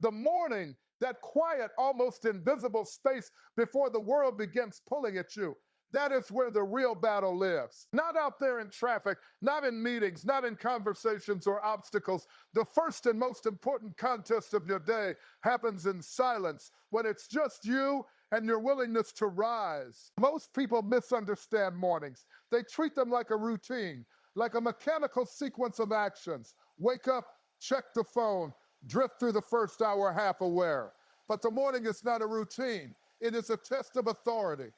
The morning, that quiet, almost invisible space before the world begins pulling at you. That is where the real battle lives. Not out there in traffic, not in meetings, not in conversations or obstacles. The first and most important contest of your day happens in silence, when it's just you and your willingness to rise. Most people misunderstand mornings. They treat them like a routine, like a mechanical sequence of actions. Wake up, check the phone, drift through the first hour half aware. But the morning is not a routine. It is a test of authority.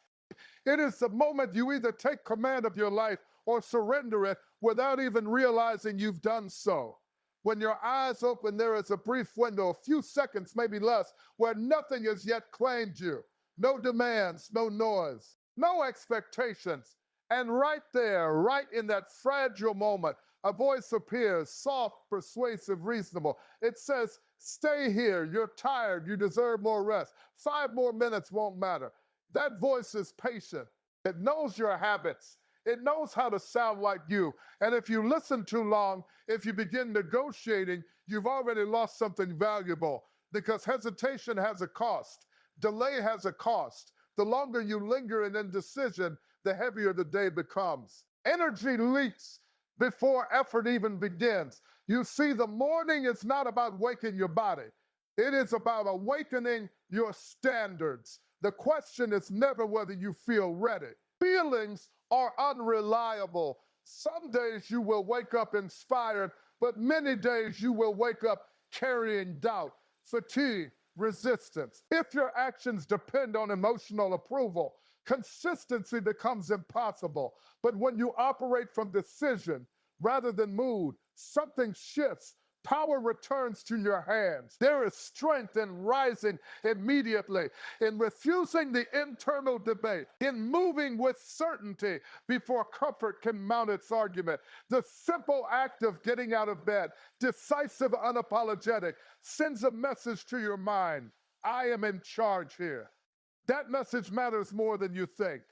It is the moment you either take command of your life or surrender it without even realizing you've done so. When your eyes open, there is a brief window, a few seconds, maybe less, where nothing has yet claimed you. No demands, no noise, no expectations. And right there, right in that fragile moment, a voice appears, soft, persuasive, reasonable. It says, stay here, you're tired, you deserve more rest. 5 more minutes won't matter. That voice is patient. It knows your habits. It knows how to sound like you. And if you listen too long, if you begin negotiating, you've already lost something valuable, because hesitation has a cost. Delay has a cost. The longer you linger in indecision, the heavier the day becomes. Energy leaks before effort even begins. You see, the morning is not about waking your body. It is about awakening your standards. The question is never whether you feel ready. Feelings are unreliable. Some days you will wake up inspired, but many days you will wake up carrying doubt, fatigue, resistance. If your actions depend on emotional approval, consistency becomes impossible. But when you operate from decision rather than mood, something shifts. Power returns to your hands. There is strength in rising immediately, in refusing the internal debate, in moving with certainty before comfort can mount its argument. The simple act of getting out of bed, decisive, unapologetic, sends a message to your mind. I am in charge here. That message matters more than you think,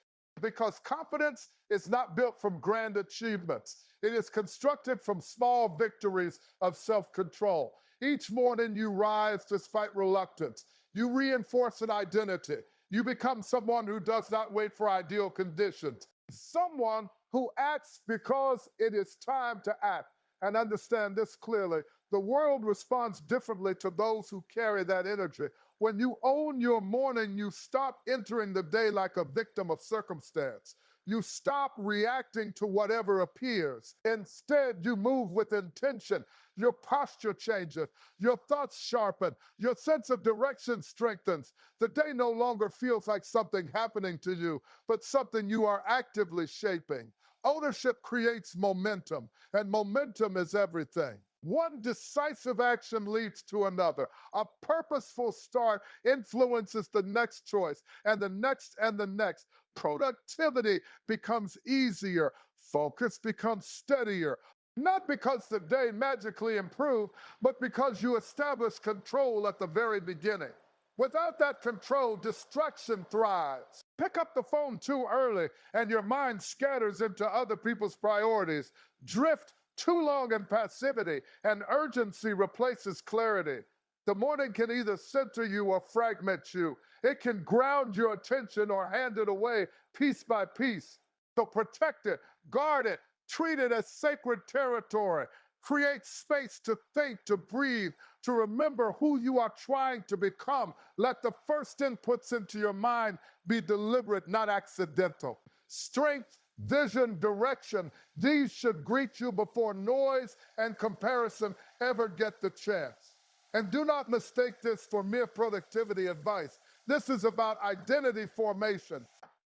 because confidence is not built from grand achievements. It is constructed from small victories of self-control. Each morning you rise despite reluctance. You reinforce an identity. You become someone who does not wait for ideal conditions. Someone who acts because it is time to act. And understand this clearly, the world responds differently to those who carry that energy. When you own your morning, you stop entering the day like a victim of circumstance. You stop reacting to whatever appears. Instead, you move with intention. Your posture changes. Your thoughts sharpen. Your sense of direction strengthens. The day no longer feels like something happening to you, but something you are actively shaping. Ownership creates momentum, and momentum is everything. One decisive action leads to another. A purposeful start influences the next choice, and the next and the next. Productivity becomes easier. Focus becomes steadier. Not because the day magically improved, but because you establish control at the very beginning. Without that control, distraction thrives. Pick up the phone too early, and your mind scatters into other people's priorities. Drift too long in passivity, and urgency replaces clarity. The morning can either center you or fragment you. It can ground your attention or hand it away piece by piece. So protect it, guard it, treat it as sacred territory. Create space to think, to breathe, to remember who you are trying to become. Let the first inputs into your mind be deliberate, not accidental. Strength, vision, direction, these should greet you before noise and comparison ever get the chance. And do not mistake this for mere productivity advice. This is about identity formation,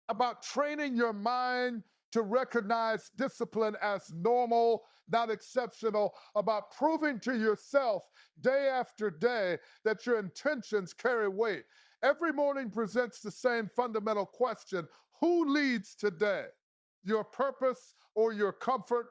about training your mind to recognize discipline as normal, not exceptional, about proving to yourself day after day that your intentions carry weight. Every morning presents the same fundamental question: who leads today? Your purpose or your comfort?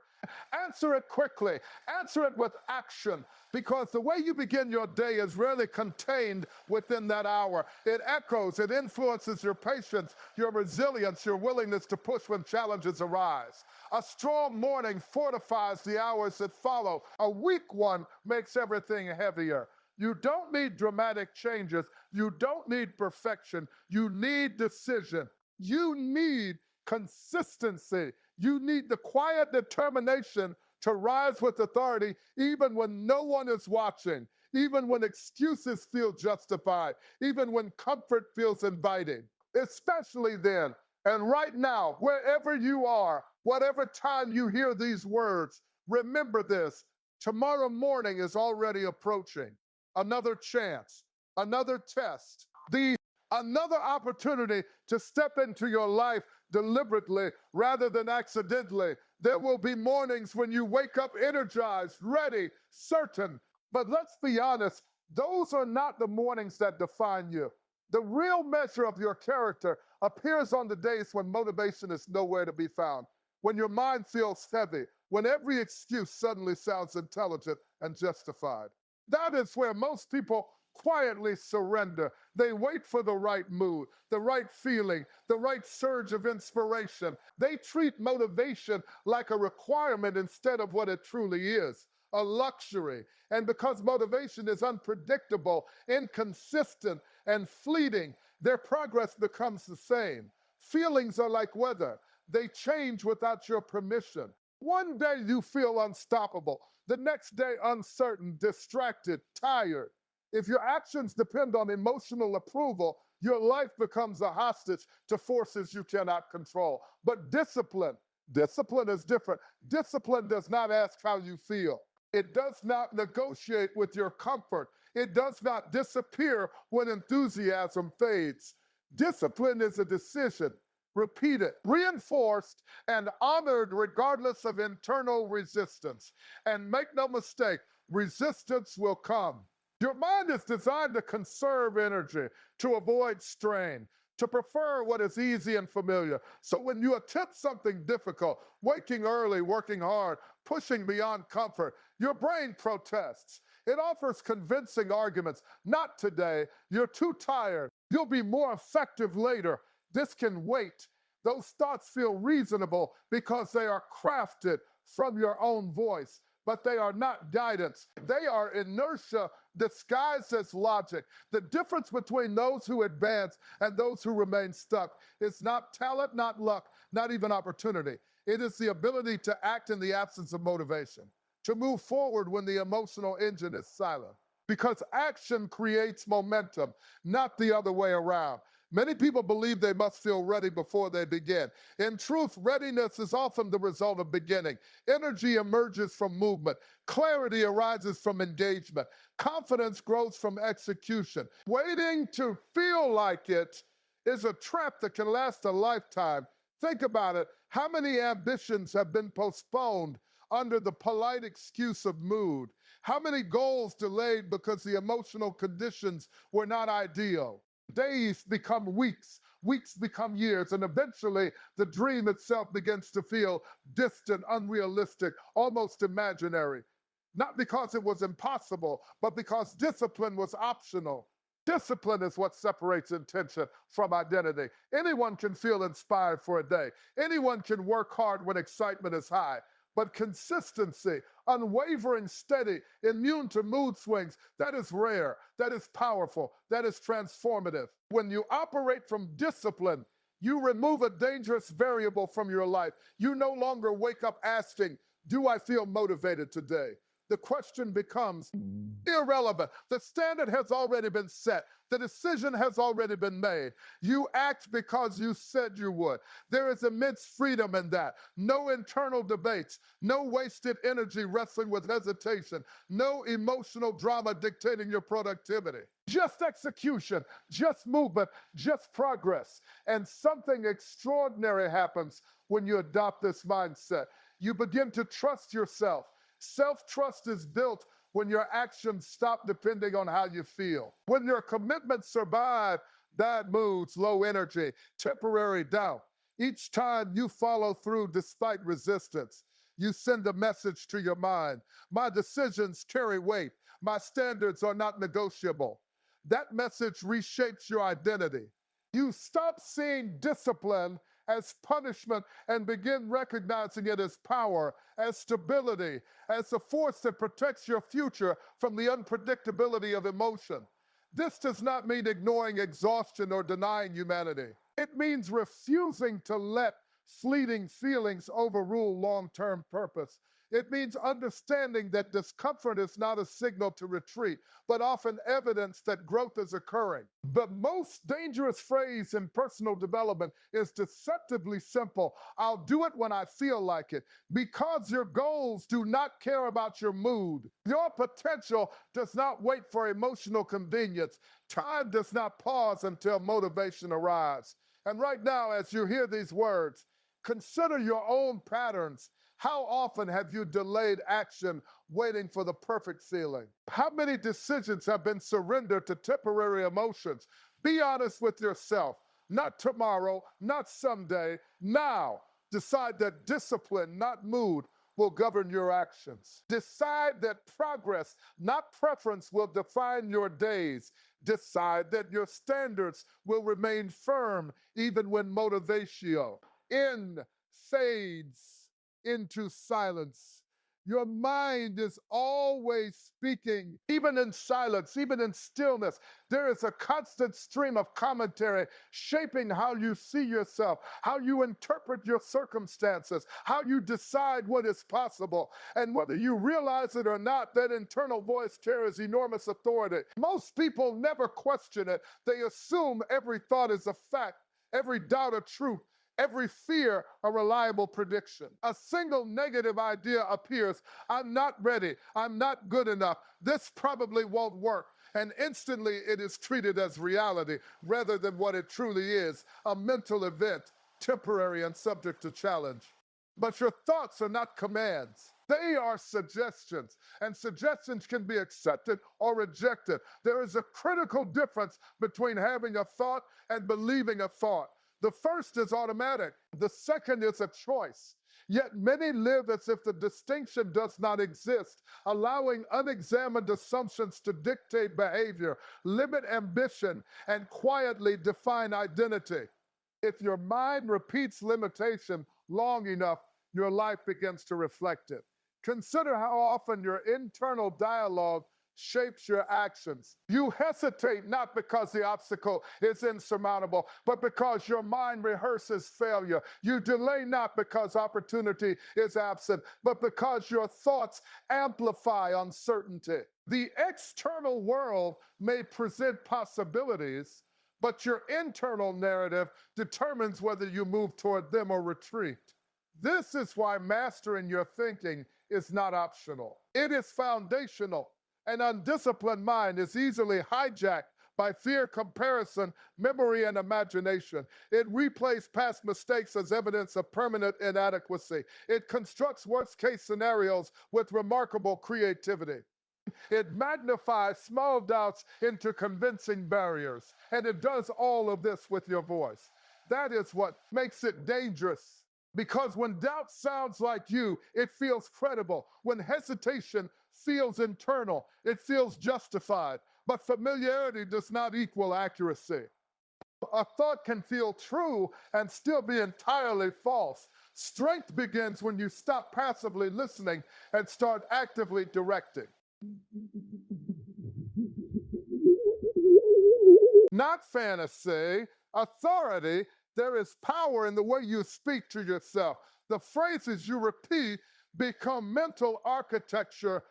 Answer it quickly. Answer it with action, because the way you begin your day is rarely contained within that hour. It echoes, it influences your patience, your resilience, your willingness to push when challenges arise. A strong morning fortifies the hours that follow. A weak one makes everything heavier. You don't need dramatic changes. You don't need perfection. You need decision. You need consistency. You need the quiet determination to rise with authority even when no one is watching, even when excuses feel justified, even when comfort feels inviting. Especially then, and right now, wherever you are, whatever time you hear these words, remember this: tomorrow morning is already approaching. Another chance, another test, another opportunity to step into your life deliberately rather than accidentally. There will be mornings when you wake up energized, ready, certain. But let's be honest, those are not the mornings that define you. The real measure of your character appears on the days when motivation is nowhere to be found, when your mind feels heavy, when every excuse suddenly sounds intelligent and justified. That is where most people quietly surrender. They wait for the right mood, the right feeling, the right surge of inspiration. They treat motivation like a requirement instead of what it truly is, a luxury. And because motivation is unpredictable, inconsistent, and fleeting, their progress becomes the same. Feelings are like weather. They change without your permission. One day you feel unstoppable, the next day uncertain, distracted, tired. If your actions depend on emotional approval, your life becomes a hostage to forces you cannot control. But discipline is different. Discipline does not ask how you feel. It does not negotiate with your comfort. It does not disappear when enthusiasm fades. Discipline is a decision, repeated, reinforced, and honored regardless of internal resistance. And make no mistake, resistance will come. Your mind is designed to conserve energy, to avoid strain, to prefer what is easy and familiar. So when you attempt something difficult, waking early, working hard, pushing beyond comfort, your brain protests. It offers convincing arguments. Not today. You're too tired. You'll be more effective later. This can wait. Those thoughts feel reasonable because they are crafted from your own voice, but they are not guidance. They are inertia disguised as logic. The difference between those who advance and those who remain stuck is not talent, not luck, not even opportunity. It is the ability to act in the absence of motivation, to move forward when the emotional engine is silent. Because action creates momentum, not the other way around. Many people believe they must feel ready before they begin. In truth, readiness is often the result of beginning. Energy emerges from movement. Clarity arises from engagement. Confidence grows from execution. Waiting to feel like it is a trap that can last a lifetime. Think about it. How many ambitions have been postponed under the polite excuse of mood? How many goals delayed because the emotional conditions were not ideal? Days become weeks, weeks become years, and eventually the dream itself begins to feel distant, unrealistic, almost imaginary. Not because it was impossible, but because discipline was optional. Discipline is what separates intention from identity. Anyone can feel inspired for a day. Anyone can work hard when excitement is high. But consistency, unwavering, steady, immune to mood swings, that is rare, that is powerful, that is transformative. When you operate from discipline, you remove a dangerous variable from your life. You no longer wake up asking, do I feel motivated today? The question becomes irrelevant. The standard has already been set. The decision has already been made. You act because you said you would. There is immense freedom in that. No internal debates, no wasted energy wrestling with hesitation, no emotional drama dictating your productivity. Just execution, just movement, just progress. And something extraordinary happens when you adopt this mindset. You begin to trust yourself. Self-trust is built when your actions stop depending on how you feel. When your commitments survive bad moods, low energy, temporary doubt. Each time you follow through despite resistance, you send a message to your mind. My decisions carry weight. My standards are not negotiable. That message reshapes your identity. You stop seeing discipline as punishment and begin recognizing it as power, as stability, as a force that protects your future from the unpredictability of emotion. This does not mean ignoring exhaustion or denying humanity. It means refusing to let fleeting feelings overrule long-term purpose. It means understanding that discomfort is not a signal to retreat, but often evidence that growth is occurring. The most dangerous phrase in personal development is deceptively simple. I'll do it when I feel like it, because your goals do not care about your mood. Your potential does not wait for emotional convenience. Time does not pause until motivation arrives. And right now, as you hear these words, consider your own patterns. How often have you delayed action waiting for the perfect feeling? How many decisions have been surrendered to temporary emotions? Be honest with yourself. Not tomorrow, not someday, now. Decide that discipline, not mood, will govern your actions. Decide that progress, not preference, will define your days. Decide that your standards will remain firm even when motivation fades into silence. Your mind is always speaking, even in silence, even in stillness. There is a constant stream of commentary shaping how you see yourself, how you interpret your circumstances, how you decide what is possible. And whether you realize it or not, that internal voice carries enormous authority. Most people never question it. They assume every thought is a fact, every doubt a truth, every fear a reliable prediction. A single negative idea appears. I'm not ready. I'm not good enough. This probably won't work. And instantly it is treated as reality rather than what it truly is, a mental event, temporary and subject to challenge. But your thoughts are not commands. They are suggestions, and suggestions can be accepted or rejected. There is a critical difference between having a thought and believing a thought. The first is automatic. The second is a choice. Yet many live as if the distinction does not exist, allowing unexamined assumptions to dictate behavior, limit ambition, and quietly define identity. If your mind repeats limitation long enough, your life begins to reflect it. Consider how often your internal dialogue shapes your actions. You hesitate not because the obstacle is insurmountable, but because your mind rehearses failure. You delay not because opportunity is absent, but because your thoughts amplify uncertainty. The external world may present possibilities, but your internal narrative determines whether you move toward them or retreat. This is why mastering your thinking is not optional. It is foundational. An undisciplined mind is easily hijacked by fear, comparison, memory, and imagination. It replays past mistakes as evidence of permanent inadequacy. It constructs worst-case scenarios with remarkable creativity. It magnifies small doubts into convincing barriers. And it does all of this with your voice. That is what makes it dangerous. Because when doubt sounds like you, it feels credible. When hesitation feels internal, it feels justified. But familiarity does not equal accuracy. A thought can feel true and still be entirely false. Strength begins when you stop passively listening and start actively directing. Not fantasy, authority. There is power in the way you speak to yourself. The phrases you repeat become mental architecture.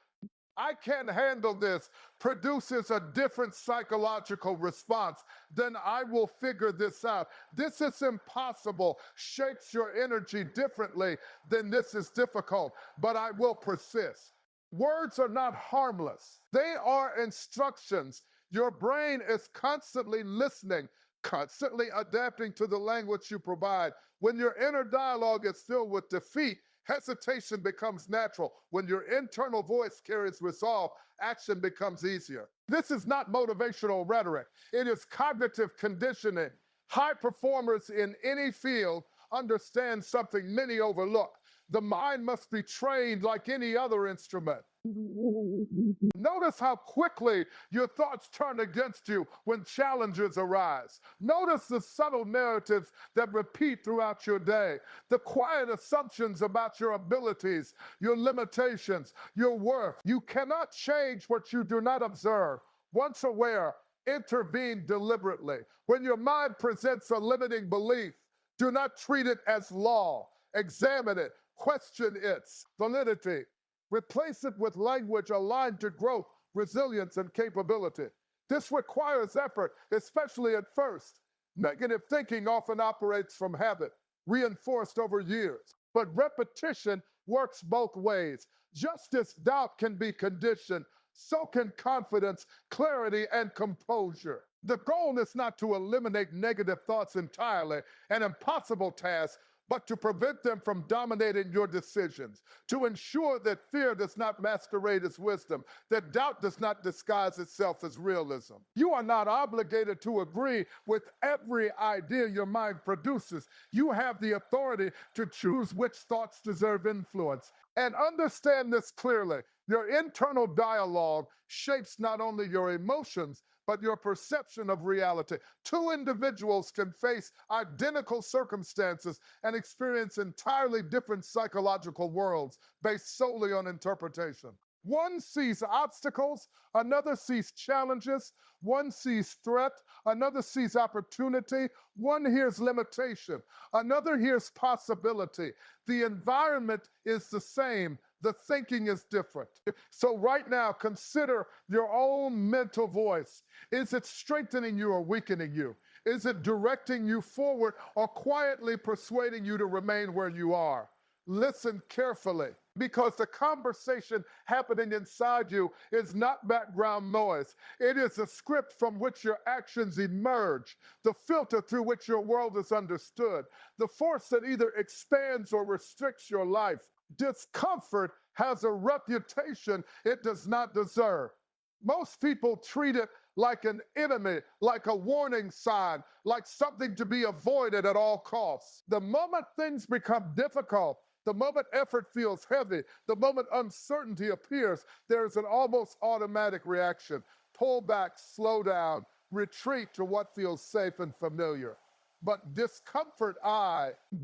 I can't handle this produces a different psychological response. Then I will figure this out. This is impossible shapes your energy differently than this is difficult, but I will persist. Words are not harmless. They are instructions. Your brain is constantly listening, constantly adapting to the language you provide. When your inner dialogue is filled with defeat, hesitation becomes natural. When your internal voice carries resolve, action becomes easier. This is not motivational rhetoric. It is cognitive conditioning. High performers in any field understand something many overlook. The mind must be trained like any other instrument. Notice how quickly your thoughts turn against you when challenges arise. Notice the subtle narratives that repeat throughout your day, the quiet assumptions about your abilities, your limitations, your worth. You cannot change what you do not observe. Once aware, intervene deliberately. When your mind presents a limiting belief, do not treat it as law. Examine it, question its validity. Replace it with language aligned to growth, resilience, and capability. This requires effort, especially at first. Negative thinking often operates from habit, reinforced over years. But repetition works both ways. Just as doubt can be conditioned, so can confidence, clarity, and composure. The goal is not to eliminate negative thoughts entirely, an impossible task, but to prevent them from dominating your decisions, to ensure that fear does not masquerade as wisdom, that doubt does not disguise itself as realism. You are not obligated to agree with every idea your mind produces. You have the authority to choose which thoughts deserve influence. And understand this clearly. Your internal dialogue shapes not only your emotions, but your perception of reality. Two individuals can face identical circumstances and experience entirely different psychological worlds based solely on interpretation. One sees obstacles, another sees challenges, one sees threat, another sees opportunity, one hears limitation, another hears possibility. The environment is the same, the thinking is different. So, right now, consider your own mental voice. Is it strengthening you or weakening you? Is it directing you forward or quietly persuading you to remain where you are? Listen carefully, because the conversation happening inside you is not background noise. It is a script from which your actions emerge, the filter through which your world is understood, the force that either expands or restricts your life. Discomfort has a reputation it does not deserve. Most people treat it like an enemy, like a warning sign, like something to be avoided at all costs. The moment things become difficult, the moment effort feels heavy, the moment uncertainty appears, there's an almost automatic reaction. Pull back, slow down, retreat to what feels safe and familiar. But discomfort,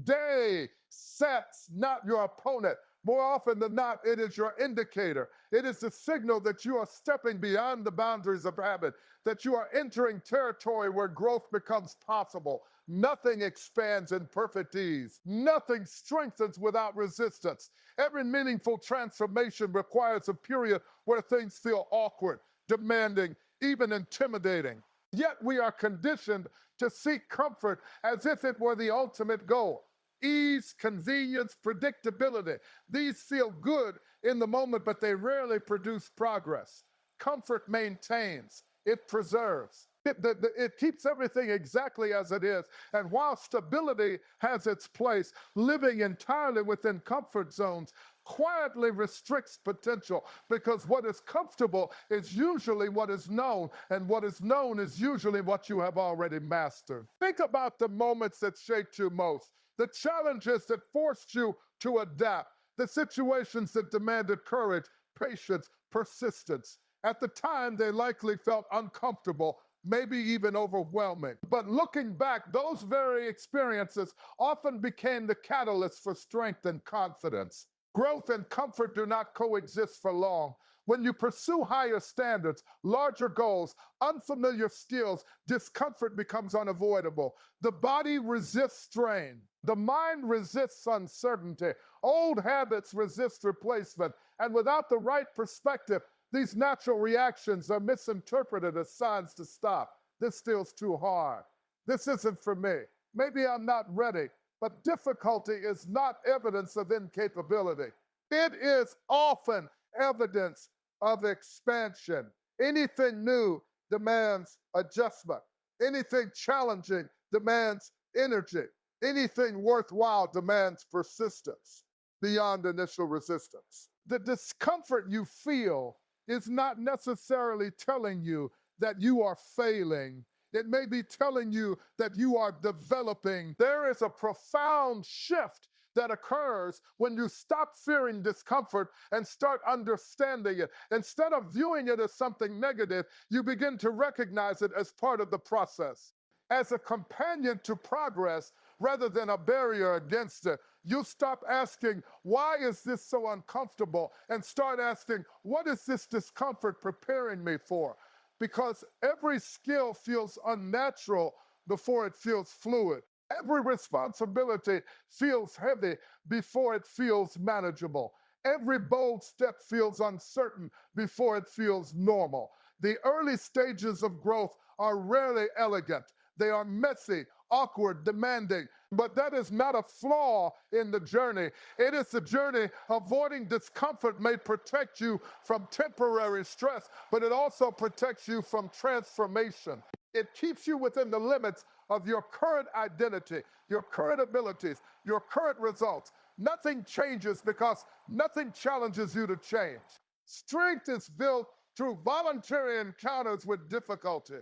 day sets not your opponent. More often than not, it is your indicator. It is the signal that you are stepping beyond the boundaries of habit, that you are entering territory where growth becomes possible. Nothing expands in perfect ease. Nothing strengthens without resistance. Every meaningful transformation requires a period where things feel awkward, demanding, even intimidating. Yet we are conditioned to seek comfort as if it were the ultimate goal. Ease, convenience, predictability. These feel good in the moment, but they rarely produce progress. Comfort maintains, it preserves. It keeps everything exactly as it is. And while stability has its place, living entirely within comfort zones quietly restricts potential, because what is comfortable is usually what is known, and what is known is usually what you have already mastered. Think about the moments that shaped you most, the challenges that forced you to adapt, the situations that demanded courage, patience, persistence. At the time, they likely felt uncomfortable, maybe even overwhelming. But looking back, those very experiences often became the catalyst for strength and confidence. Growth and comfort do not coexist for long. When you pursue higher standards, larger goals, unfamiliar skills, discomfort becomes unavoidable. The body resists strain. The mind resists uncertainty. Old habits resist replacement. And without the right perspective, these natural reactions are misinterpreted as signs to stop. This feels too hard. This isn't for me. Maybe I'm not ready. But difficulty is not evidence of incapability. It is often evidence of expansion. Anything new demands adjustment. Anything challenging demands energy. Anything worthwhile demands persistence beyond initial resistance. The discomfort you feel is not necessarily telling you that you are failing. It may be telling you that you are developing. There is a profound shift that occurs when you stop fearing discomfort and start understanding it. Instead of viewing it as something negative, you begin to recognize it as part of the process, as a companion to progress rather than a barrier against it. You stop asking, why is this so uncomfortable? And start asking, what is this discomfort preparing me for? Because every skill feels unnatural before it feels fluid. Every responsibility feels heavy before it feels manageable. Every bold step feels uncertain before it feels normal. The early stages of growth are rarely elegant. They are messy, awkward, demanding, but that is not a flaw in the journey. It is the journey. Avoiding discomfort may protect you from temporary stress, but it also protects you from transformation. It keeps you within the limits of your current identity, your current abilities, your current results. Nothing changes because nothing challenges you to change. Strength is built through voluntary encounters with difficulty,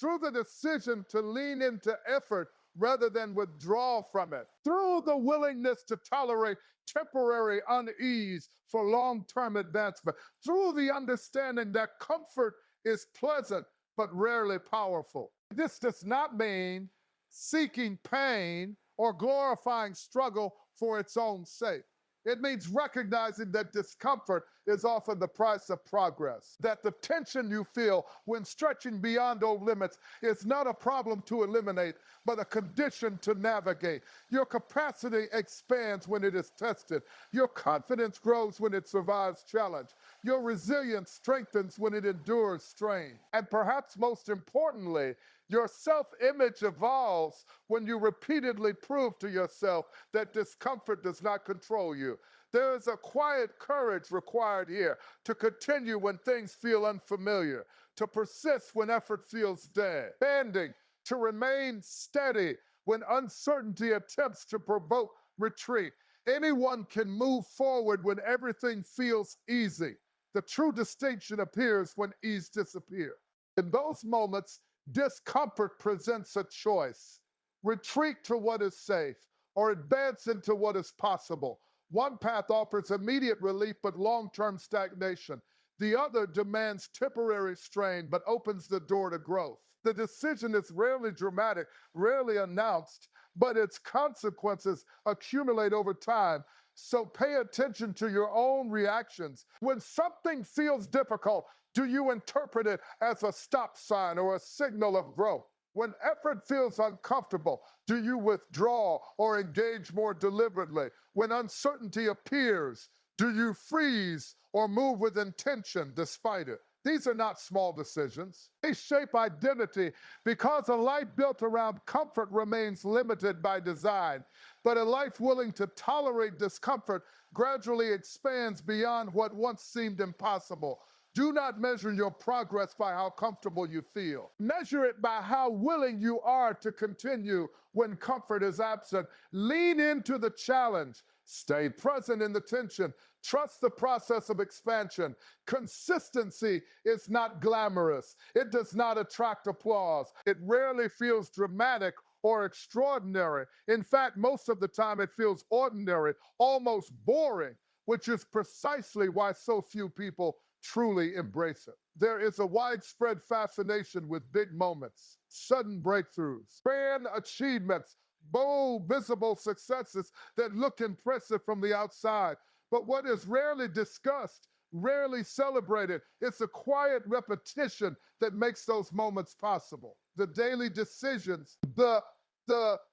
through the decision to lean into effort rather than withdraw from it, through the willingness to tolerate temporary unease for long-term advancement, through the understanding that comfort is pleasant but rarely powerful. This does not mean seeking pain or glorifying struggle for its own sake. It means recognizing that discomfort is often the price of progress, that the tension you feel when stretching beyond old limits is not a problem to eliminate, but a condition to navigate. Your capacity expands when it is tested. Your confidence grows when it survives challenge. Your resilience strengthens when it endures strain. And perhaps most importantly, your self-image evolves when you repeatedly prove to yourself that discomfort does not control you. There is a quiet courage required here to continue when things feel unfamiliar, to persist when effort feels dead, bending, to remain steady when uncertainty attempts to provoke retreat. Anyone can move forward when everything feels easy. The true distinction appears when ease disappears. In those moments, discomfort presents a choice: retreat to what is safe or advance into what is possible. One path offers immediate relief but long-term stagnation. The other demands temporary strain but opens the door to growth. The decision is rarely dramatic, rarely announced, but its consequences accumulate over time. So pay attention to your own reactions. When something feels difficult, do you interpret it as a stop sign or a signal of growth? When effort feels uncomfortable, do you withdraw or engage more deliberately? When uncertainty appears, do you freeze or move with intention despite it? These are not small decisions. They shape identity because a life built around comfort remains limited by design. But a life willing to tolerate discomfort gradually expands beyond what once seemed impossible. Do not measure your progress by how comfortable you feel. Measure it by how willing you are to continue when comfort is absent. Lean into the challenge. Stay present in the tension. Trust the process of expansion. Consistency is not glamorous. It does not attract applause. It rarely feels dramatic or extraordinary. In fact, most of the time it feels ordinary, almost boring, which is precisely why so few people truly embrace it. There is a widespread fascination with big moments, sudden breakthroughs, grand achievements, bold, visible successes that look impressive from the outside. But what is rarely discussed, rarely celebrated, it's the quiet repetition that makes those moments possible. The daily decisions, the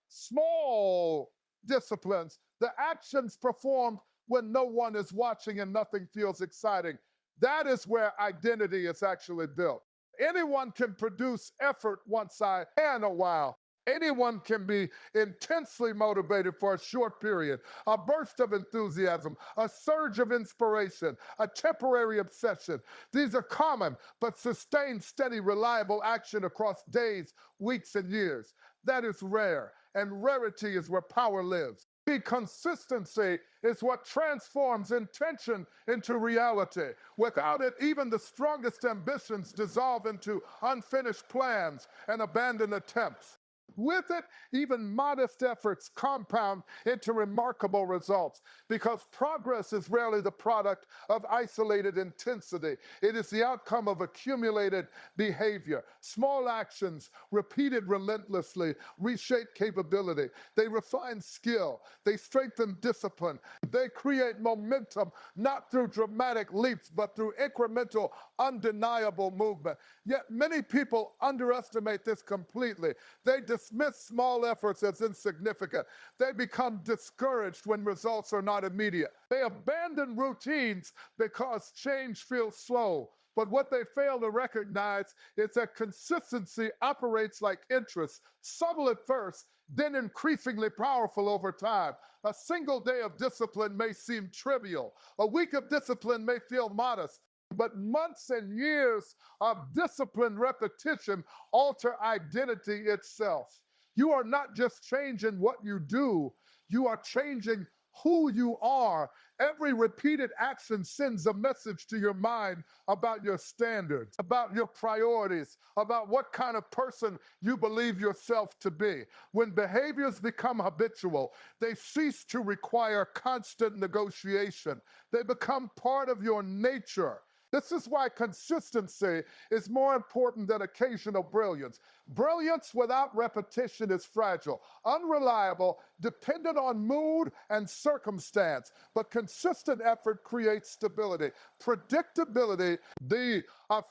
small disciplines, the actions performed when no one is watching and nothing feels exciting. That is where identity is actually built. Anyone can produce effort once in a while. Anyone can be intensely motivated for a short period, a burst of enthusiasm, a surge of inspiration, a temporary obsession. These are common, but sustained, steady, reliable action across days, weeks, and years. That is rare, and rarity is where power lives. The consistency is what transforms intention into reality. Without it, even the strongest ambitions dissolve into unfinished plans and abandoned attempts. With it, even modest efforts compound into remarkable results because progress is rarely the product of isolated intensity. It is the outcome of accumulated behavior. Small actions, repeated relentlessly, reshape capability. They refine skill. They strengthen discipline. They create momentum, not through dramatic leaps, but through incremental, undeniable movement. Yet many people underestimate this completely. They dismiss small efforts as insignificant. They become discouraged when results are not immediate. They abandon routines because change feels slow. But what they fail to recognize is that consistency operates like interest, subtle at first, then increasingly powerful over time. A single day of discipline may seem trivial. A week of discipline may feel modest. But months and years of disciplined repetition alter identity itself. You are not just changing what you do, you are changing who you are. Every repeated action sends a message to your mind about your standards, about your priorities, about what kind of person you believe yourself to be. When behaviors become habitual, they cease to require constant negotiation. They become part of your nature. This is why consistency is more important than occasional brilliance. Brilliance without repetition is fragile, unreliable, dependent on mood and circumstance. But consistent effort creates stability, predictability, the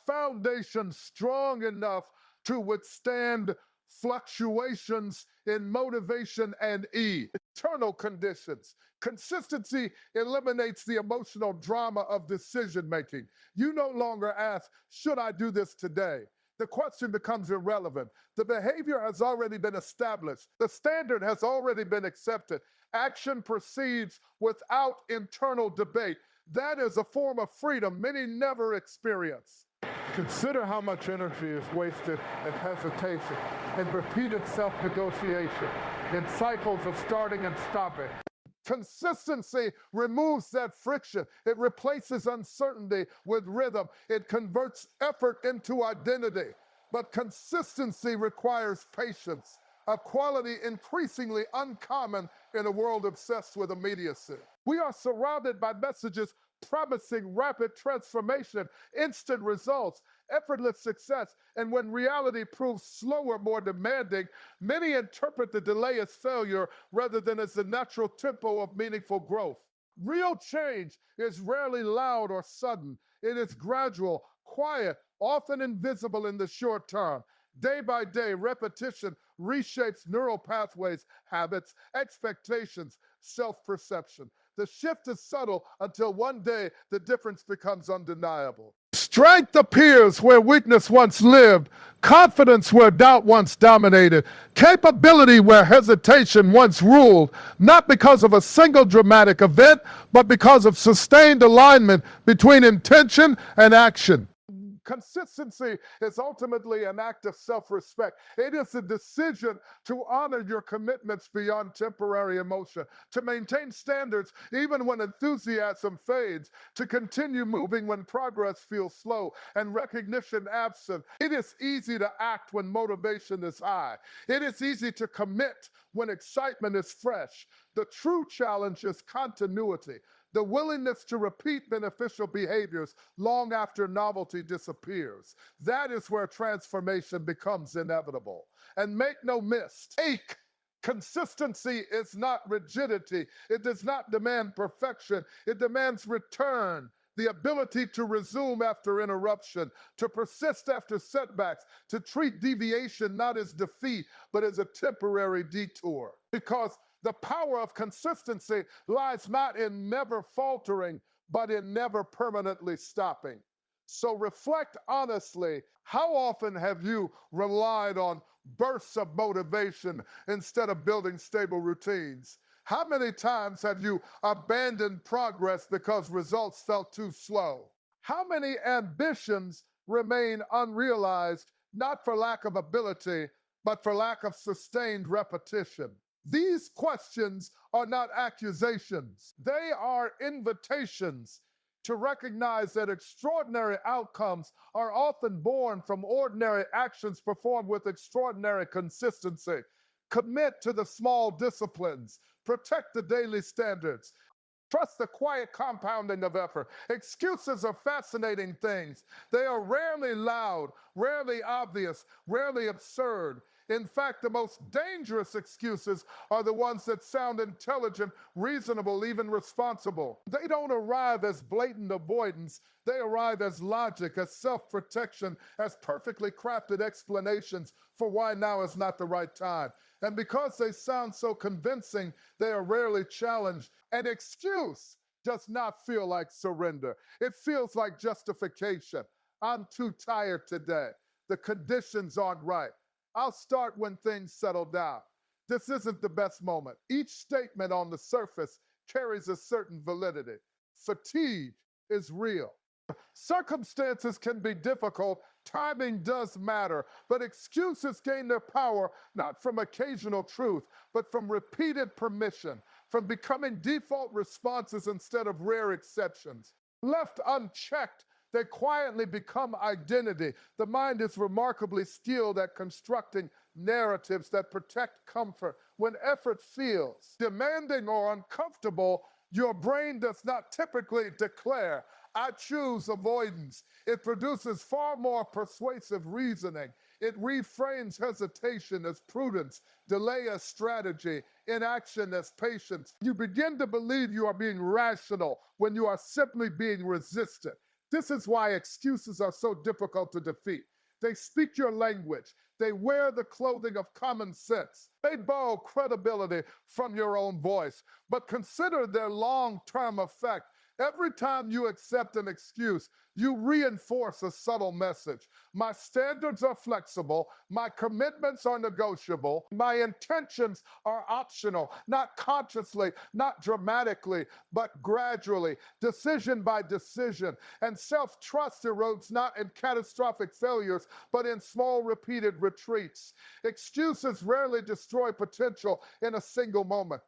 foundation strong enough to withstand fluctuations in motivation and internal conditions. Consistency eliminates the emotional drama of decision making. You no longer ask, should I do this today? The question becomes irrelevant. The behavior has already been established. The standard has already been accepted. Action proceeds without internal debate. That is a form of freedom many never experience. Consider how much energy is wasted in hesitation, in repeated self-negotiation, in cycles of starting and stopping. Consistency removes that friction. It replaces uncertainty with rhythm. It converts effort into identity. But consistency requires patience, a quality increasingly uncommon in a world obsessed with immediacy. We are surrounded by messages promising rapid transformation, instant results, effortless success, and when reality proves slower, more demanding, many interpret the delay as failure rather than as the natural tempo of meaningful growth. Real change is rarely loud or sudden. It is gradual, quiet, often invisible in the short term. Day by day, repetition reshapes neural pathways, habits, expectations, self-perception. The shift is subtle until one day the difference becomes undeniable. Strength appears where weakness once lived, confidence where doubt once dominated, capability where hesitation once ruled, not because of a single dramatic event, but because of sustained alignment between intention and action. Consistency is ultimately an act of self-respect. It is a decision to honor your commitments beyond temporary emotion, to maintain standards even when enthusiasm fades, to continue moving when progress feels slow and recognition absent. It is easy to act when motivation is high. It is easy to commit when excitement is fresh. The true challenge is continuity. The willingness to repeat beneficial behaviors long after novelty disappears. That is where transformation becomes inevitable. And make no mistake, consistency is not rigidity. It does not demand perfection. It demands return, the ability to resume after interruption, to persist after setbacks, to treat deviation not as defeat, but as a temporary detour. Because the power of consistency lies not in never faltering, but in never permanently stopping. So reflect honestly, how often have you relied on bursts of motivation instead of building stable routines? How many times have you abandoned progress because results felt too slow? How many ambitions remain unrealized, not for lack of ability, but for lack of sustained repetition? These questions are not accusations. They are invitations to recognize that extraordinary outcomes are often born from ordinary actions performed with extraordinary consistency. Commit to the small disciplines, protect the daily standards. Trust the quiet compounding of effort. Excuses are fascinating things. They are rarely loud, rarely obvious, rarely absurd. In fact, the most dangerous excuses are the ones that sound intelligent, reasonable, even responsible. They don't arrive as blatant avoidance. They arrive as logic, as self-protection, as perfectly crafted explanations for why now is not the right time. And because they sound so convincing, they are rarely challenged. An excuse does not feel like surrender. It feels like justification. I'm too tired today. The conditions aren't right. I'll start when things settle down. This isn't the best moment. Each statement on the surface carries a certain validity. Fatigue is real. Circumstances can be difficult, timing does matter, but excuses gain their power not from occasional truth, but from repeated permission, from becoming default responses instead of rare exceptions. Left unchecked, they quietly become identity. The mind is remarkably skilled at constructing narratives that protect comfort. When effort feels demanding or uncomfortable, your brain does not typically declare, I choose avoidance. It produces far more persuasive reasoning. It reframes hesitation as prudence, delay as strategy, inaction as patience. You begin to believe you are being rational when you are simply being resistant. This is why excuses are so difficult to defeat. They speak your language. They wear the clothing of common sense. They borrow credibility from your own voice. But consider their long-term effect. Every time you accept an excuse, you reinforce a subtle message. My standards are flexible. My commitments are negotiable. My intentions are optional, not consciously, not dramatically, but gradually, decision by decision. And self-trust erodes not in catastrophic failures, but in small repeated retreats. Excuses rarely destroy potential in a single moment.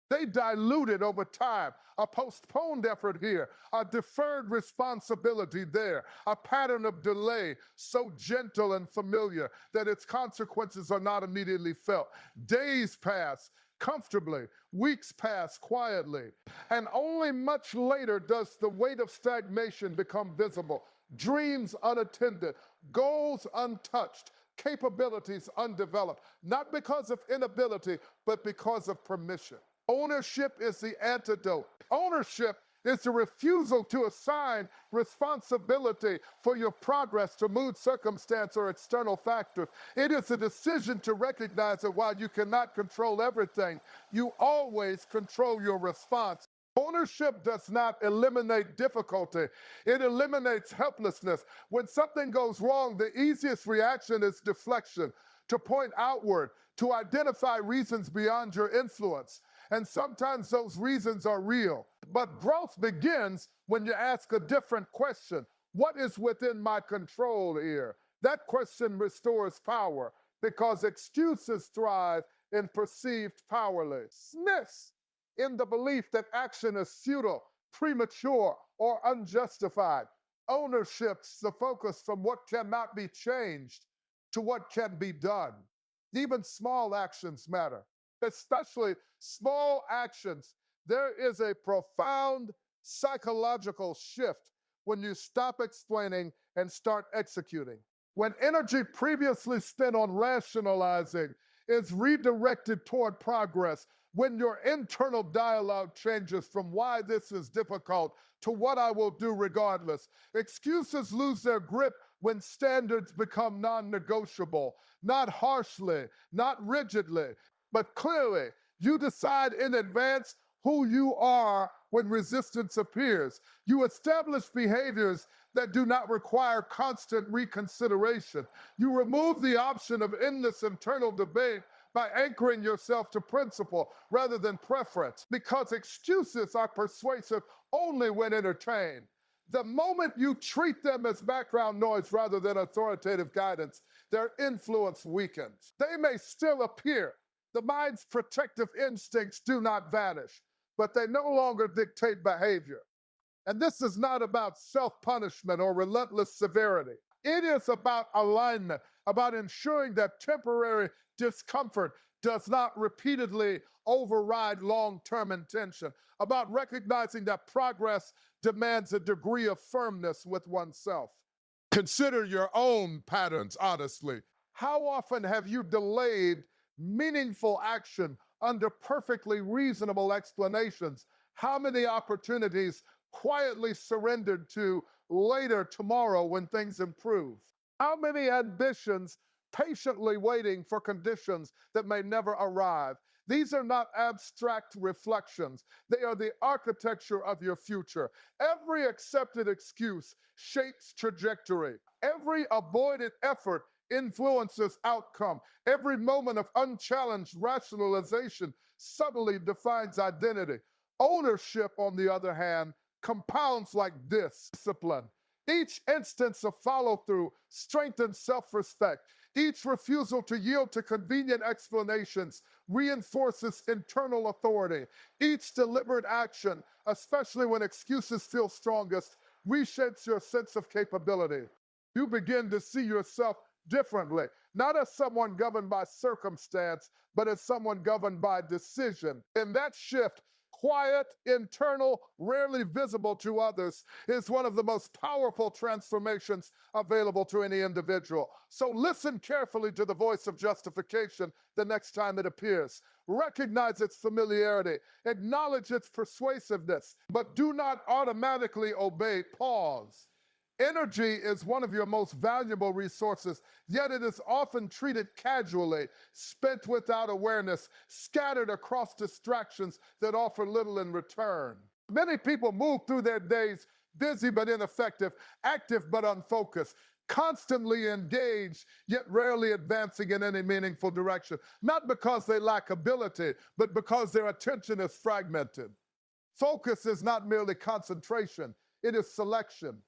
They dilute it over time. A postponed effort here, a deferred responsibility there, a pattern of delay so gentle and familiar that its consequences are not immediately felt. Days pass comfortably, weeks pass quietly, and only much later does the weight of stagnation become visible. Dreams unattended, goals untouched, capabilities undeveloped, not because of inability, but because of permission. Ownership is the antidote. Ownership is the refusal to assign responsibility for your progress to mood, circumstance, or external factors. It is a decision to recognize that while you cannot control everything, you always control your response. Ownership does not eliminate difficulty. It eliminates helplessness. When something goes wrong, the easiest reaction is deflection, to point outward, to identify reasons beyond your influence. And sometimes those reasons are real. But growth begins when you ask a different question. What is within my control here? That question restores power because excuses thrive in perceived powerlessness, in the belief that action is futile, premature, or unjustified. Ownership shifts the focus from what cannot be changed to what can be done. Even small actions matter, especially small actions. There is a profound psychological shift when you stop explaining and start executing. When energy previously spent on rationalizing is redirected toward progress, when your internal dialogue changes from why this is difficult to what I will do regardless. Excuses lose their grip when standards become non negotiable, not harshly, not rigidly, but clearly. You decide in advance who you are when resistance appears. You establish behaviors that do not require constant reconsideration. You remove the option of endless internal debate by anchoring yourself to principle rather than preference, because excuses are persuasive only when entertained. The moment you treat them as background noise rather than authoritative guidance, their influence weakens. They may still appear. The mind's protective instincts do not vanish, but they no longer dictate behavior. And this is not about self-punishment or relentless severity. It is about alignment, about ensuring that temporary discomfort does not repeatedly override long-term intention, about recognizing that progress demands a degree of firmness with oneself. Consider your own patterns, honestly. How often have you delayed meaningful action under perfectly reasonable explanations? How many opportunities quietly surrendered to later tomorrow when things improve? How many ambitions patiently waiting for conditions that may never arrive? These are not abstract reflections. They are the architecture of your future. Every accepted excuse shapes trajectory. Every avoided effort influences outcome. Every moment of unchallenged rationalization subtly defines identity. Ownership, on the other hand, compounds like this discipline. Each instance of follow through strengthens self respect. Each refusal to yield to convenient explanations reinforces internal authority. Each deliberate action, especially when excuses feel strongest, reshapes your sense of capability. You begin to see yourself differently, not as someone governed by circumstance, but as someone governed by decision. In that shift, quiet, internal, rarely visible to others, is one of the most powerful transformations available to any individual. So listen carefully to the voice of justification the next time it appears. Recognize its familiarity, acknowledge its persuasiveness, but do not automatically obey. Pause. Energy is one of your most valuable resources, yet it is often treated casually, spent without awareness, scattered across distractions that offer little in return. Many people move through their days busy but ineffective, active but unfocused, constantly engaged, yet rarely advancing in any meaningful direction, not because they lack ability, but because their attention is fragmented. Focus is not merely concentration, it is selection.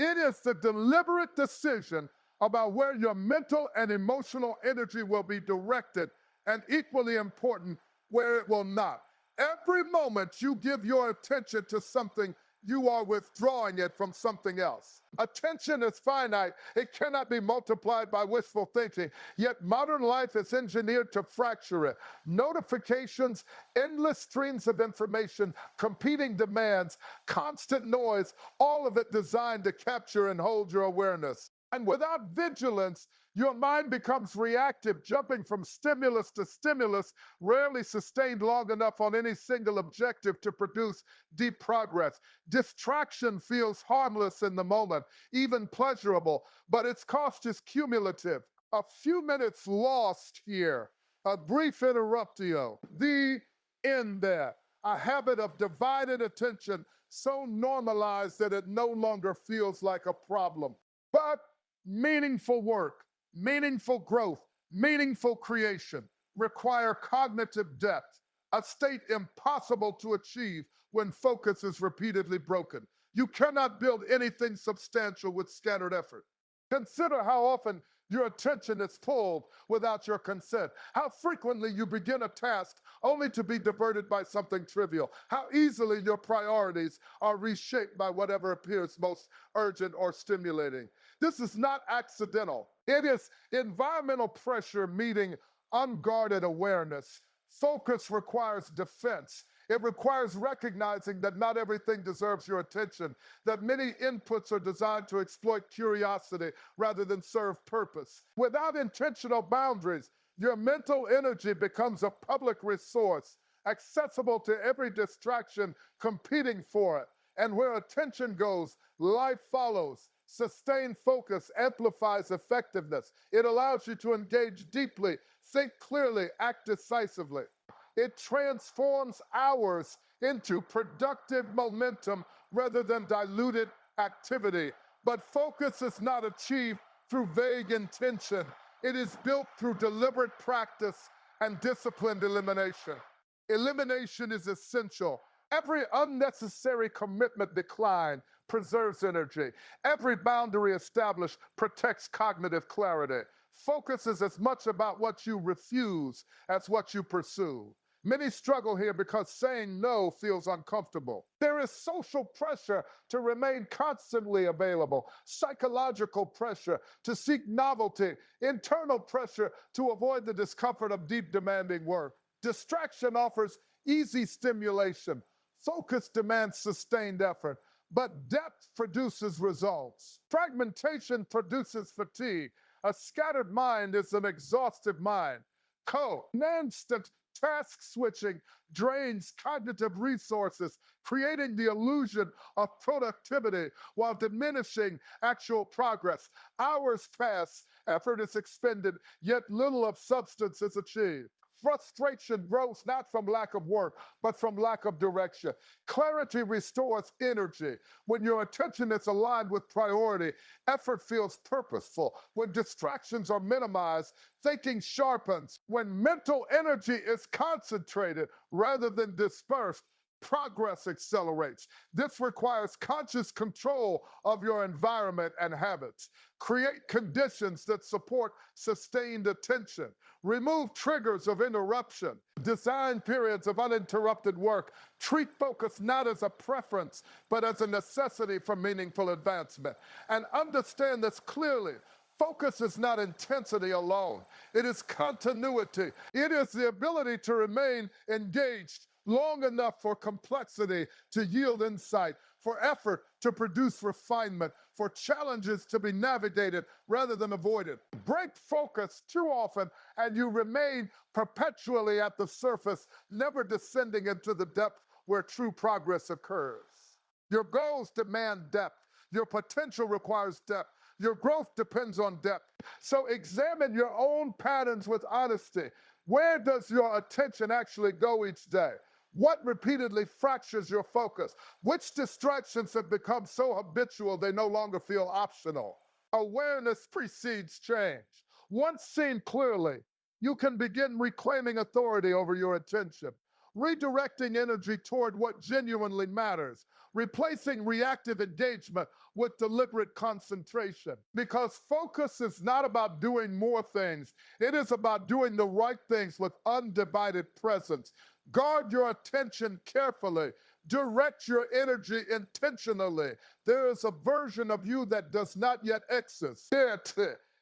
It is the deliberate decision about where your mental and emotional energy will be directed, and equally important, where it will not. Every moment you give your attention to something, you are withdrawing it from something else. Attention is finite. It cannot be multiplied by wishful thinking. Yet modern life is engineered to fracture it. Notifications, endless streams of information, competing demands, constant noise, all of it designed to capture and hold your awareness. And without vigilance, your mind becomes reactive, jumping from stimulus to stimulus, rarely sustained long enough on any single objective to produce deep progress. Distraction feels harmless in the moment, even pleasurable, but its cost is cumulative. A few minutes lost here, a brief interruptio, the end there. A habit of divided attention so normalized that it no longer feels like a problem. But meaningful work, meaningful growth, meaningful creation require cognitive depth, a state impossible to achieve when focus is repeatedly broken. You cannot build anything substantial with scattered effort. Consider how often your attention is pulled without your consent, how frequently you begin a task only to be diverted by something trivial, how easily your priorities are reshaped by whatever appears most urgent or stimulating. This is not accidental. It is environmental pressure meeting unguarded awareness. Focus requires defense. It requires recognizing that not everything deserves your attention, that many inputs are designed to exploit curiosity rather than serve purpose. Without intentional boundaries, your mental energy becomes a public resource, accessible to every distraction competing for it. And where attention goes, life follows. Sustained focus amplifies effectiveness. It allows you to engage deeply, think clearly, act decisively. It transforms hours into productive momentum rather than diluted activity. But focus is not achieved through vague intention. It is built through deliberate practice and disciplined elimination. Elimination is essential. Every unnecessary commitment decline preserves energy. Every boundary established protects cognitive clarity. Focus is as much about what you refuse as what you pursue. Many struggle here because saying no feels uncomfortable. There is social pressure to remain constantly available, psychological pressure to seek novelty, internal pressure to avoid the discomfort of deep, demanding work. Distraction offers easy stimulation, focus demands sustained effort, but depth produces results. Fragmentation produces fatigue. A scattered mind is an exhaustive mind. Constant task switching drains cognitive resources, creating the illusion of productivity while diminishing actual progress. Hours pass, effort is expended, yet little of substance is achieved. Frustration grows not from lack of work, but from lack of direction. Clarity restores energy. When your attention is aligned with priority, effort feels purposeful. When distractions are minimized, thinking sharpens. When mental energy is concentrated rather than dispersed, progress accelerates. This requires conscious control of your environment and habits. Create conditions that support sustained attention. Remove triggers of interruption. Design periods of uninterrupted work. Treat focus not as a preference, but as a necessity for meaningful advancement. And understand this clearly. Focus is not intensity alone. It is continuity. It is the ability to remain engaged long enough for complexity to yield insight, for effort to produce refinement, for challenges to be navigated rather than avoided. Break focus too often and you remain perpetually at the surface, never descending into the depth where true progress occurs. Your goals demand depth. Your potential requires depth. Your growth depends on depth. So examine your own patterns with honesty. Where does your attention actually go each day? What repeatedly fractures your focus? Which distractions have become so habitual they no longer feel optional? Awareness precedes change. Once seen clearly, you can begin reclaiming authority over your attention, redirecting energy toward what genuinely matters, replacing reactive engagement with deliberate concentration. Because focus is not about doing more things, it is about doing the right things with undivided presence. Guard your attention carefully. Direct your energy intentionally. There is a version of you that does not yet exist.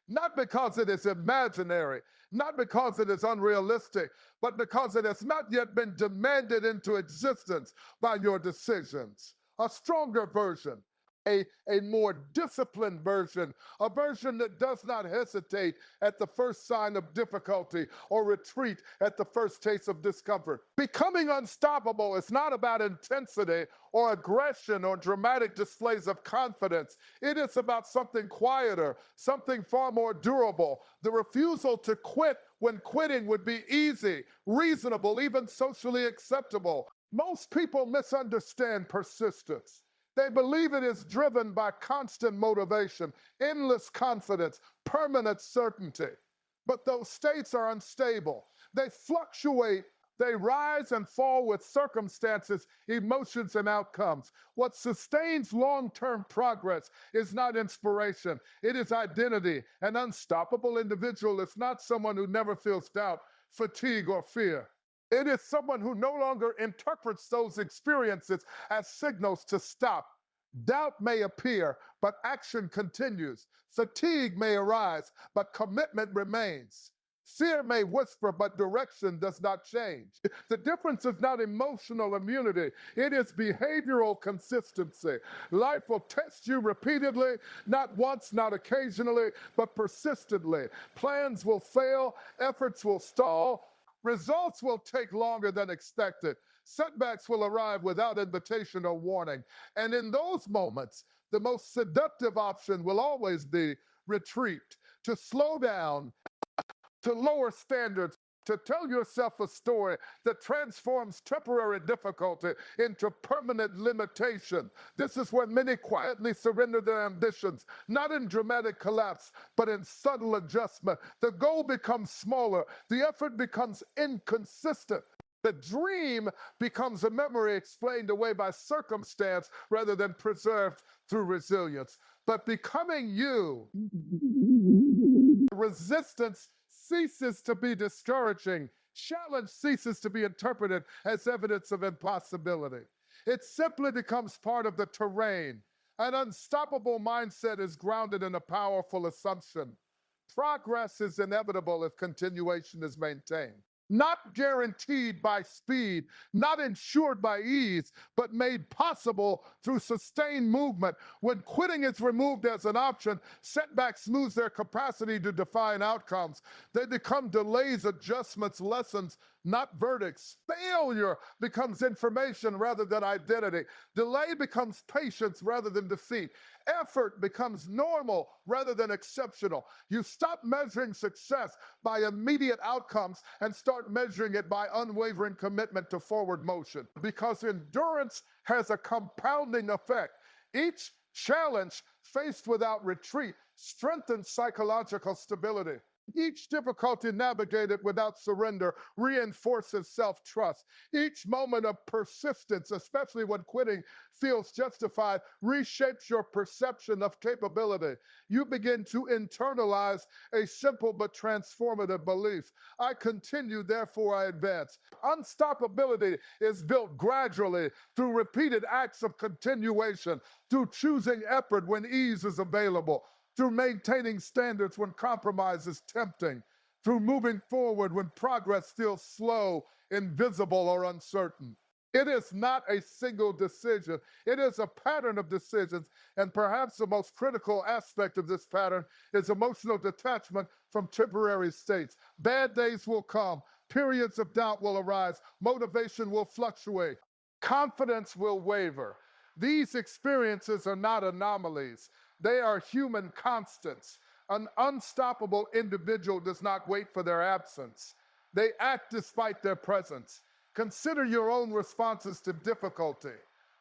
Not because it is imaginary, not because it is unrealistic, but because it has not yet been demanded into existence by your decisions. A stronger version, a more disciplined version, a version that does not hesitate at the first sign of difficulty or retreat at the first taste of discomfort. Becoming unstoppable is not about intensity or aggression or dramatic displays of confidence. It is about something quieter, something far more durable. The refusal to quit when quitting would be easy, reasonable, even socially acceptable. Most people misunderstand persistence. They believe it is driven by constant motivation, endless confidence, permanent certainty. But those states are unstable. They fluctuate, they rise and fall with circumstances, emotions, and outcomes. What sustains long-term progress is not inspiration, it is identity. An unstoppable individual is not someone who never feels doubt, fatigue, or fear. It is someone who no longer interprets those experiences as signals to stop. Doubt may appear, but action continues. Fatigue may arise, but commitment remains. Fear may whisper, but direction does not change. The difference is not emotional immunity, it is behavioral consistency. Life will test you repeatedly, not once, not occasionally, but persistently. Plans will fail, efforts will stall, results will take longer than expected. Setbacks will arrive without invitation or warning. And in those moments, the most seductive option will always be retreat, to slow down, to lower standards, to tell yourself a story that transforms temporary difficulty into permanent limitation. This is where many quietly surrender their ambitions, not in dramatic collapse, but in subtle adjustment. The goal becomes smaller, the effort becomes inconsistent. The dream becomes a memory explained away by circumstance rather than preserved through resilience. But becoming you, resistance ceases to be discouraging. Challenge ceases to be interpreted as evidence of impossibility. It simply becomes part of the terrain. An unstoppable mindset is grounded in a powerful assumption. Progress is inevitable if continuation is maintained. Not guaranteed by speed, not ensured by ease, but made possible through sustained movement. When quitting is removed as an option, setbacks lose their capacity to define outcomes. They become delays, adjustments, lessons, not verdicts. Failure becomes information rather than identity. Delay becomes patience rather than defeat. Effort becomes normal rather than exceptional. You stop measuring success by immediate outcomes and start measuring it by unwavering commitment to forward motion. Because endurance has a compounding effect. Each challenge faced without retreat strengthens psychological stability. Each difficulty navigated without surrender reinforces self-trust. Each moment of persistence, especially when quitting feels justified, reshapes your perception of capability. You begin to internalize a simple but transformative belief. I continue, therefore I advance. Unstoppability is built gradually through repeated acts of continuation, through choosing effort when ease is available, through maintaining standards when compromise is tempting, through moving forward when progress feels slow, invisible, or uncertain. It is not a single decision. It is a pattern of decisions, and perhaps the most critical aspect of this pattern is emotional detachment from temporary states. Bad days will come, periods of doubt will arise, motivation will fluctuate, confidence will waver. These experiences are not anomalies. They are human constants. An unstoppable individual does not wait for their absence. They act despite their presence. Consider your own responses to difficulty.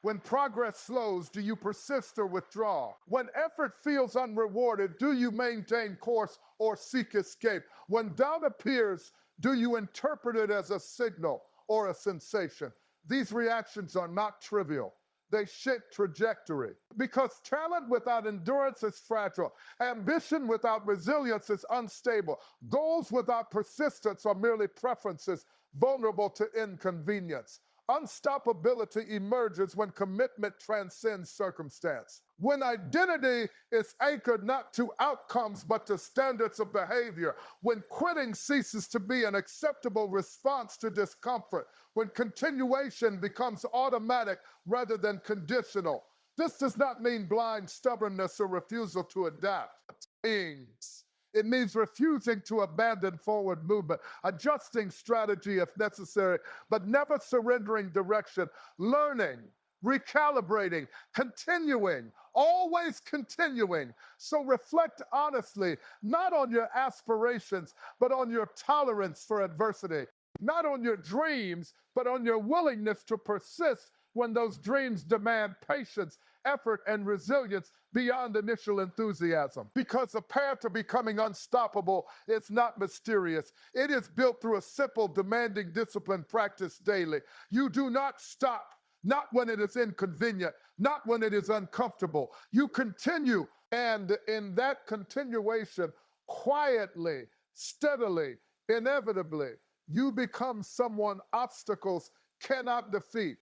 When progress slows, do you persist or withdraw? When effort feels unrewarded, do you maintain course or seek escape? When doubt appears, do you interpret it as a signal or a sensation? These reactions are not trivial. They shape trajectory. Because talent without endurance is fragile. Ambition without resilience is unstable. Goals without persistence are merely preferences, vulnerable to inconvenience. Unstoppability emerges when commitment transcends circumstance. When identity is anchored not to outcomes but to standards of behavior. When quitting ceases to be an acceptable response to discomfort. When continuation becomes automatic rather than conditional. This does not mean blind stubbornness or refusal to adapt. It means refusing to abandon forward movement, adjusting strategy if necessary, but never surrendering direction, learning, recalibrating, continuing, always continuing. So reflect honestly, not on your aspirations, but on your tolerance for adversity, not on your dreams, but on your willingness to persist when those dreams demand patience, effort, and resilience beyond initial enthusiasm. Because the path to becoming unstoppable is not mysterious. It is built through a simple, demanding discipline practiced daily. You do not stop, not when it is inconvenient, not when it is uncomfortable. You continue, and in that continuation, quietly, steadily, inevitably, you become someone obstacles cannot defeat.